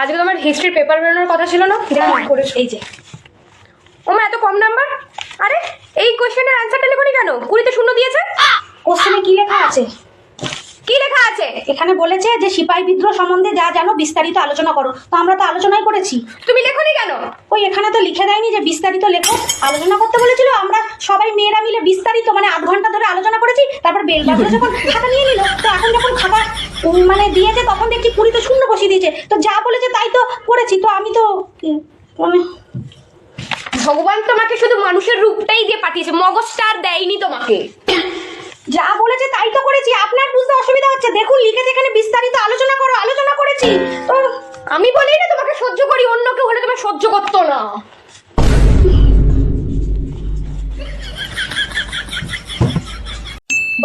আজকে তোমার হিস্ট্রির পেপার বেরোনোর কথা ছিল না? এই যে ওমা এত কম নাম্বার। আরে এই কোশ্চেনের অ্যান্সারটা লেখনি কেন? 20-তে 0 দিয়েছে। কোশ্চেনে কি লেখা আছে? কি লেখা আছে? এখানে বলেছে যে সিপাহী বিদ্রোহ সম্বন্ধে যা জানো বিস্তারিত আলোচনা করো। তো আমরা তো আলোচনাই করেছি। তুমি লেখনি কেন? ওই এখানে তো লিখে দেয়নি যে বিস্তারিত লেখো। আলোচনা করতে বলেছিল, আমরা সবাই মেয়েরা মিলে বিস্তারিত মানে আধ ঘন্টা ধরে আলোচনা করেছি। তারপর বেল বাজলো যখন খাতা নিয়ে নিল, তো এখন যখন খাতা মানে দিয়েছে তখন দেখছি 20-তে 0 বসিয়ে দিয়েছে। তো যা বলেছে তাই তো করেছি। তো আমি তো মানে ভগবান তোমাকে শুধু মানুষের রূপটাই দিয়ে পাঠিয়েছে, মগজটা আর দেয়নি তোমাকে। যা বলেছে তাই তো করেছি। আপনার বুঝতে অসুবিধা হচ্ছে? দেখুন লিখেছে এখানে বিস্তারিত আলোচনা করো। আলোচনা করেছি তো। আমি বলি না তোমাকে সহ্য করি, অন্য কেউ হলে তোমার সহ্য করতো না।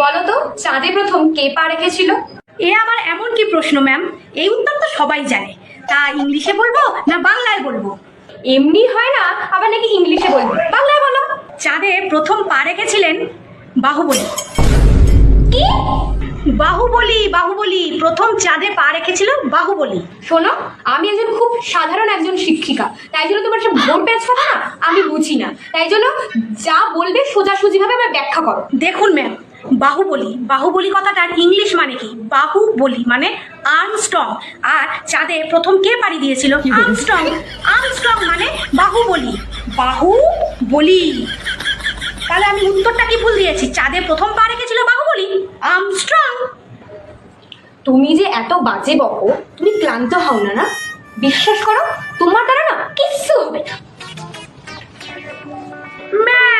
বলো তো, চাঁদে প্রথম কে পা রেখেছিল? এ আবার এমন কি প্রশ্ন ম্যাম? এই উত্তর তো সবাই জানে। তা ইংলিশে বলবো না বাংলায় বলবো? এমনি হয় না, আবার নাকি ইংলিশে বলবো। বাংলায় বলো। চাঁদে প্রথম পা রেখেছিলেন বাহুবলী। কি? বাহুবলী প্রথম চাঁদে পা রেখেছিল বাহুবলী। শোনো, আমি একজন খুব সাধারণ একজন শিক্ষিকা, তাই জন্য তোমার সব ভোর পেঁচ কথা না আমি বুঝি না। তাই জন্য যা বলবে সোজাসুজি ভাবে আমার ব্যাখ্যা করো। দেখুন ম্যাম, বাহুবলী কথাটার ইংলিশ মানে কি? বাহুবলী মানে আর্মস্ট্রং। আর চাঁদে প্রথম কে পাড়ি দিয়েছিল? আর্মস্ট্রং মানে বাহুবলী। তাহলে আমি উত্তরটা কি ভুল দিয়েছি? চাঁদে প্রথম পা রেখেছিল বাহুবলী, আর্মস্ট্রং। তুমি যে এত বাজে বকো, তুমি ক্লান্ত হও না? না বিশ্বাস করো, তোমার দ্বারা না কিচ্ছু হবে না। ম্যাম